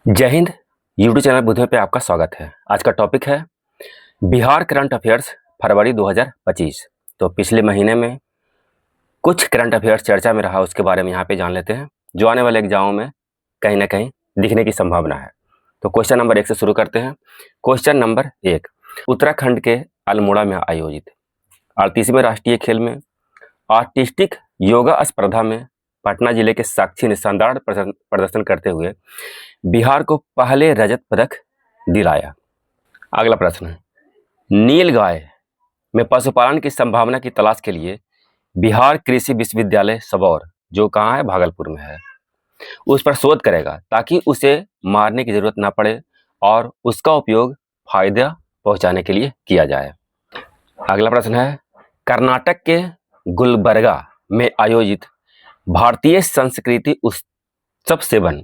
जय Hind. YouTube channel बुद्धियों पे आपका स्वागत है। आज का टॉपिक है बिहार करंट अफेयर्स फरवरी 2025। तो पिछले महीने में कुछ करंट अफेयर्स चर्चा में रहा, उसके बारे में यहाँ पे जान लेते हैं जो आने वाले एग्जामों में कहीं ना कहीं दिखने की संभावना है। तो क्वेश्चन नंबर 1 से शुरू करते हैं। क्वेश्चन नंबर 1, उत्तराखंड के अल्मोड़ा में आयोजित 38वें राष्ट्रीय खेल में आर्टिस्टिक योगा स्पर्धा में पटना जिले के साक्षी ने शानदार प्रदर्शन करते हुए बिहार को पहले रजत पदक दिलाया। अगला प्रश्न है, नीलगाय में पशुपालन की संभावना की तलाश के लिए बिहार कृषि विश्वविद्यालय सबौर, जो कहाँ है, भागलपुर में है, उस पर शोध करेगा ताकि उसे मारने की जरूरत ना पड़े और उसका उपयोग फायदा पहुंचाने के लिए किया जाए। अगला प्रश्न है, कर्नाटक के गुलबर्गा में आयोजित भारतीय संस्कृति उत्सव 7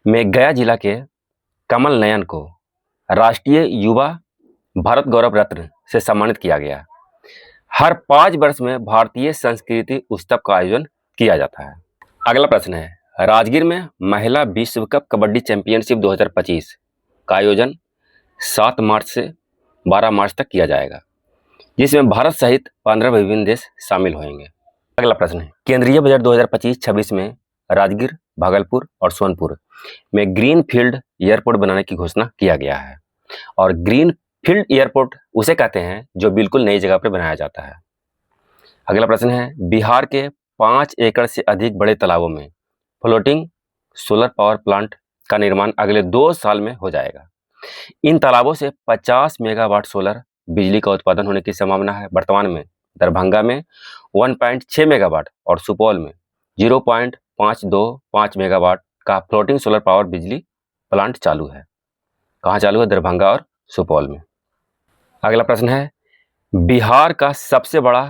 में गया जिला के कमल नयन को राष्ट्रीय युवा भारत गौरव रत्न से सम्मानित किया गया। हर 5 वर्ष में भारतीय संस्कृति उत्सव का आयोजन किया जाता है। अगला प्रश्न है, राजगीर में महिला विश्व कप कबड्डी चैंपियनशिप 2025 का आयोजन 7 मार्च से 12 मार्च तक किया जाएगा, जिसमें भारत सहित 15 विभिन्न देश शामिल होंगे। अगला प्रश्न है, केंद्रीय बजट 2025-26 में राजगीर, भागलपुर और सोनपुर में ग्रीन फील्ड एयरपोर्ट बनाने की घोषणा किया गया है। और ग्रीन फील्ड एयरपोर्ट उसे कहते हैं जो बिल्कुल नई जगह पर बनाया जाता है। अगला प्रश्न है, बिहार के 5 एकड़ से अधिक बड़े तालाबों में फ्लोटिंग सोलर पावर प्लांट का निर्माण अगले 2 साल में हो जाएगा। इन तालाबों से 50 मेगावाट सोलर बिजली का उत्पादन होने की संभावना है। वर्तमान में दरभंगा में 1.6 मेगावाट और सुपौल में 0.525 मेगावाट का फ्लोटिंग सोलर पावर बिजली प्लांट चालू है। कहाँ चालू है? दरभंगा और सुपौल में। अगला प्रश्न है, बिहार का सबसे बड़ा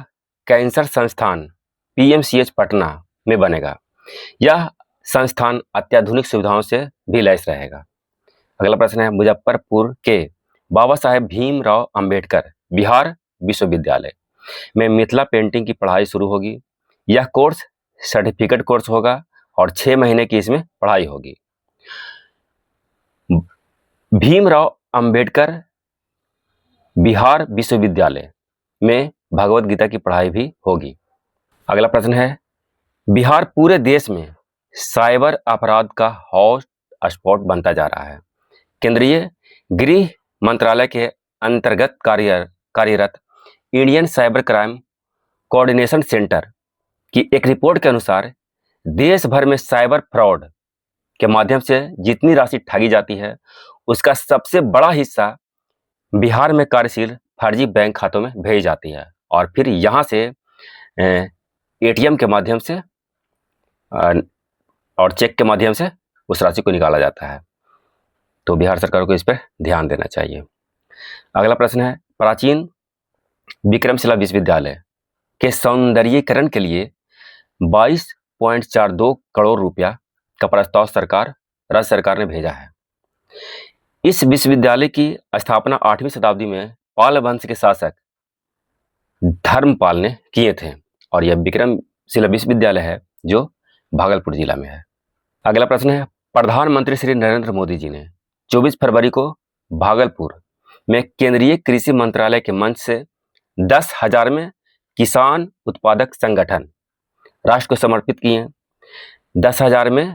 कैंसर संस्थान पीएमसीएच पटना में बनेगा। यह संस्थान अत्याधुनिक सुविधाओं से भी लैस रहेगा। अगला प्रश्न है, मुजफ्फरपुर के बाबा साहेब भीमराव अंबेडकर बिहार विश्वविद्यालय में मिथिला पेंटिंग की पढ़ाई शुरू होगी। यह कोर्स सर्टिफिकेट कोर्स होगा और 6 महीने की इसमें पढ़ाई होगी। भीमराव अंबेडकर बिहार विश्वविद्यालय में भगवत गीता की पढ़ाई भी होगी। अगला प्रश्न है, बिहार पूरे देश में साइबर अपराध का हॉट स्पॉट बनता जा रहा है। केंद्रीय गृह मंत्रालय के अंतर्गत कार्यरत Indian cyber crime coordination centre की एक रिपोर्ट के अनुसार देश भर में साइबर फ्रॉड के माध्यम से जितनी राशि ठगी जाती है, उसका सबसे बड़ा हिस्सा बिहार में कार्यशील फर्जी बैंक खातों में भेजी जाती है और फिर यहाँ से एटीएम के माध्यम से और चेक के माध्यम से उस राशि को निकाला जाता है। तो बिहार सरकार को इस पर ध्यान देना चाहिए। अगला प्रश्न है, प्राचीन विक्रमशिला विश्वविद्यालय के सौंदर्यीकरण के लिए 22.42 करोड़ रुपया का प्रस्ताव राज्य सरकार ने भेजा है। इस विश्वविद्यालय की स्थापना 8वीं शताब्दी में पाल वंश के शासक धर्मपाल ने किए थे और यह विक्रमशिला विश्वविद्यालय है जो भागलपुर जिला में है। अगला प्रश्न है, प्रधानमंत्री श्री नरेंद्र मोदी जी ने 24 फरवरी को भागलपुर में केंद्रीय कृषि मंत्रालय के मंच से 10,000वें किसान उत्पादक संगठन राष्ट्र को समर्पित किए। 10,000वें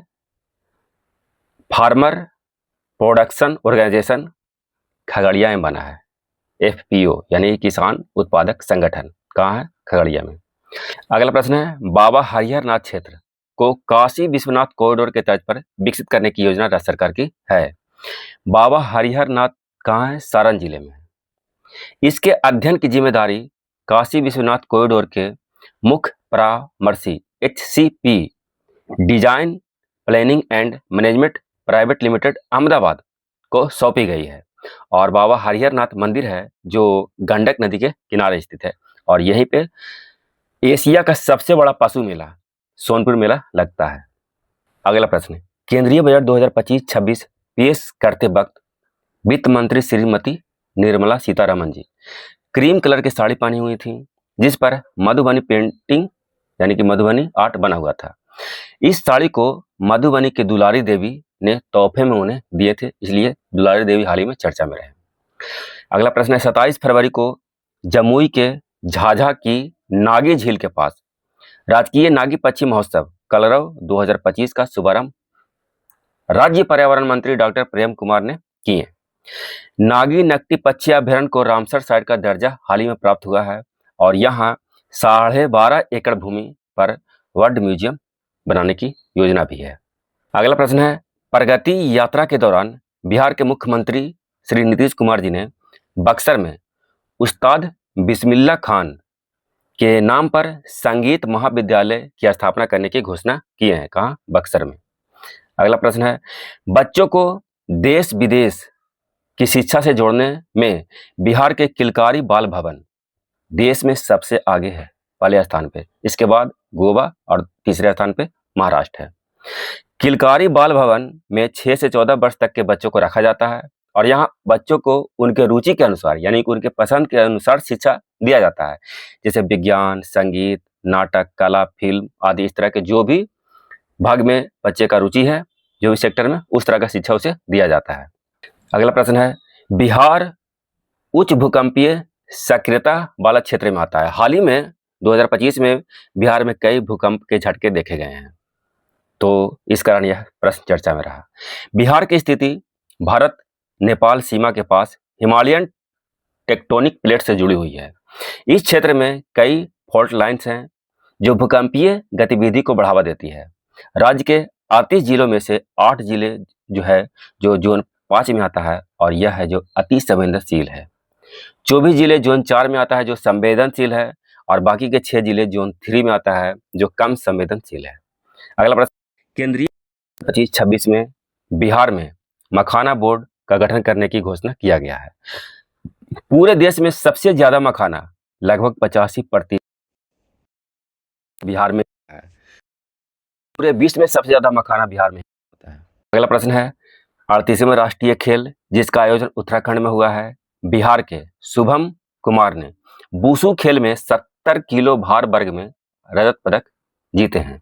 फार्मर प्रोडक्शन ऑर्गेनाइजेशन खगड़िया में बना है। एफपीओ यानी किसान उत्पादक संगठन कहाँ है? खगड़िया में। अगला प्रश्न है, बाबा हरिहर नाथ क्षेत्र को काशी विश्वनाथ कॉरिडोर के तर्ज पर विकसित करने की योजना राज्य सरकार की है। बाबा हरिहर नाथ कहाँ है? सारण जिले में है। इसके अध्ययन की जिम्मेदारी काशी विश्वनाथ कॉरिडोर के मुख्य परामर्शी HCP design planning and management private limited Ahmedabad को सौंपी गई है। और बाबा हरिहर नाथ मंदिर है जो गंडक नदी के किनारे स्थित है और यहीं पे एशिया का सबसे बड़ा पशु मेला सोनपुर मेला लगता है। अगला प्रश्न, केंद्रीय बजट 2025-26 पेश करते वक्त वित्त मंत्री श्रीमती निर्मला सीतारमण जी क्रीम कलर की साड़ी पहनी हुई थी जिस पर मधुबनी पेंटिंग यानी कि मधुबनी आर्ट बना हुआ था। इस साड़ी को मधुबनी के दुलारी देवी ने तोहफे में उन्हें दिए थे, इसलिए दुलारी देवी हाल ही में चर्चा में रहे। अगला प्रश्न है 27 फरवरी को जमुई के झाझा की नागी झील के पास राजकीय नागी पक्षी महोत्सव कलरव 2025 का शुभारंभ राज्य पर्यावरण मंत्री डॉक्टर प्रेम कुमार ने किए। नागी नकटी पक्षी अभ्यारण्य को रामसर साइट का दर्जा हाल ही में प्राप्त हुआ है और यहाँ 12.5 एकड़ भूमि पर वर्ल्ड म्यूजियम बनाने की योजना भी है। अगला प्रश्न है प्रगति यात्रा के दौरान बिहार के मुख्यमंत्री श्री नीतीश कुमार जी ने बक्सर में उस्ताद बिस्मिल्लाह खान के नाम पर संगीत महाविद्यालय की स्थापना करने की घोषणा किए हैं। कहाँ? बक्सर में। अगला प्रश्न है बच्चों को देश विदेश की शिक्षा से जोड़ने में बिहार के किलकारी बाल भवन देश में सबसे आगे है, पहले स्थान पे। इसके बाद गोवा और तीसरे स्थान पे महाराष्ट्र है। किलकारी बाल भवन में 6 से 14 वर्ष तक के बच्चों को रखा जाता है और यहाँ बच्चों को उनके रुचि के अनुसार यानी कि उनके पसंद के अनुसार शिक्षा दिया जाता है, जैसे विज्ञान, संगीत, नाटक, कला, फिल्म आदि। इस तरह के जो भी भाग में बच्चे का रुचि है, जो भी सेक्टर में, उस तरह का शिक्षा उसे दिया जाता है। अगला प्रश्न है बिहार उच्च भूकंपीय सक्रियता वाला क्षेत्र में आता है। हाल ही में 2025 में बिहार में कई भूकंप के झटके देखे गए हैं, तो इस कारण यह प्रश्न चर्चा में रहा। बिहार की स्थिति भारत नेपाल सीमा के पास हिमालयन टेक्टोनिक प्लेट से जुड़ी हुई है। इस क्षेत्र में कई फॉल्ट लाइन्स हैं जो भूकंपीय गतिविधि को बढ़ावा देती है। राज्य के 38 जिलों में से 8 जिले जो जोन 5 में आता है और यह है जो अति संवेदनशील है। 24 जिले जोन 4 में आता है जो संवेदनशील है और बाकी के 6 जिले जोन 3 में आता है जो कम संवेदनशील है। अगला प्रश्न केंद्रीय 25-26 में बिहार में मखाना बोर्ड का गठन करने की घोषणा किया गया है। पूरे देश में सबसे ज्यादा मखाना लगभग 85% बिहार में है। पूरे विश्व में सबसे ज्यादा मखाना बिहार में होता है। अगला प्रश्न है 38वें राष्ट्रीय खेल जिसका आयोजन उत्तराखंड में हुआ है। बिहार के शुभम कुमार ने वुशु खेल में 70 किलो भार वर्ग में रजत पदक जीते हैं।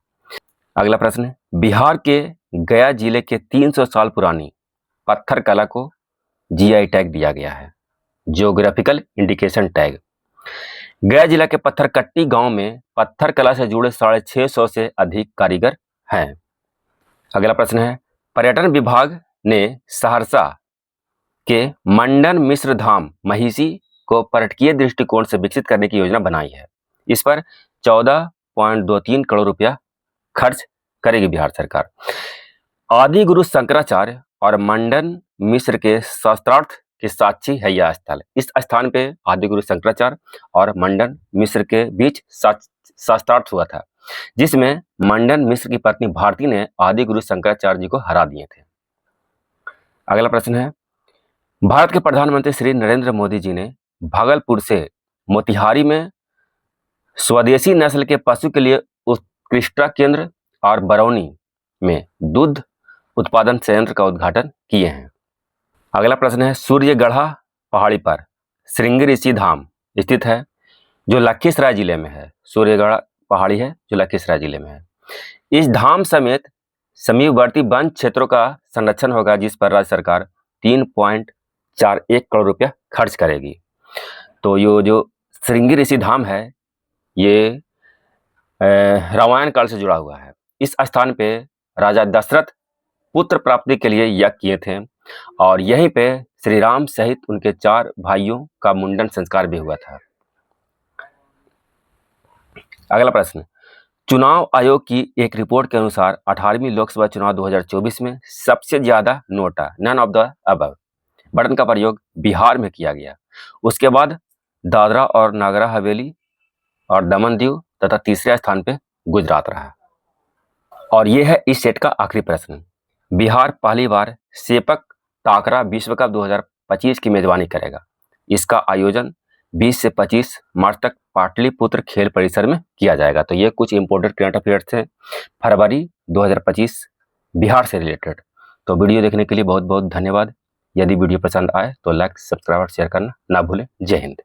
अगला प्रश्न है बिहार के गया जिले के 300 साल पुरानी पत्थर कला को जीआई टैग दिया गया है, ज्योग्राफिकल इंडिकेशन टैग। गया जिला के पत्थरकट्टी गांव में पत्थर कला से जुड़े 650 से अधिक कारीगर हैं। अगला प्रश्न है पर्यटन विभाग ने सहरसा के मंडन मिश्र धाम महिषी को पर्यटकीय दृष्टिकोण से विकसित करने की योजना बनाई है। इस पर 14.23 करोड़ रुपया खर्च करेगी बिहार सरकार। आदि गुरु शंकराचार्य और मंडन मिश्र के शास्त्रार्थ के साक्षी है यह स्थल। इस स्थान पे आदि गुरु शंकराचार्य और मंडन मिश्र के बीच शास्त्रार्थ हुआ था, जिसमें मंडन मिश्र की पत्नी भारती ने आदि गुरु शंकराचार्य जी को हरा दिए थे। अगला प्रश्न है भारत के प्रधानमंत्री श्री नरेंद्र मोदी जी ने भागलपुर से मोतिहारी में स्वदेशी नस्ल के पशु के लिए उत्कृष्टता केंद्र और बरौनी में दूध उत्पादन संयंत्र का उद्घाटन किए हैं। अगला प्रश्न है सूर्यगढ़ा पहाड़ी पर श्रृंगी ऋषि धाम स्थित है जो लखीसराय जिले में है। सूर्यगढ़ा पहाड़ी है जो लखीसराय जिले में है। इस धाम समेत समीपवर्ती वन क्षेत्रों का संरक्षण होगा, जिस पर राज्य सरकार 3.41 करोड़ रुपया खर्च करेगी। तो ये जो श्रृंगी ऋषि धाम है ये रामायण काल से जुड़ा हुआ है। इस स्थान पे राजा दशरथ पुत्र प्राप्ति के लिए यज्ञ किए थे और यहीं पे श्री राम सहित उनके 4 भाइयों का मुंडन संस्कार भी हुआ था। अगला प्रश्न चुनाव आयोग की एक रिपोर्ट के अनुसार 18वीं लोकसभा चुनाव 2024 में सबसे ज्यादा NOTA none of the above button का प्रयोग बिहार में किया गया। उसके बाद दादरा और नागर हवेली और दमन दीव तथा तीसरे स्थान पे गुजरात रहा। और यह है इस सेट का आखिरी प्रश्न। बिहार पहली बार सेपक टाकरा विश्व कप 2025 की मेजबानी करेगा। इसका आयोजन 20 से 25 मार्च तक पाटलिपुत्र खेल परिसर में किया जाएगा। तो ये कुछ इंपोर्टेंट करंट अफेयर्स हैं फरवरी 2025 बिहार से रिलेटेड। तो वीडियो देखने के लिए बहुत बहुत धन्यवाद। यदि वीडियो पसंद आए तो लाइक, सब्सक्राइब और शेयर करना ना भूलें। जय हिंद।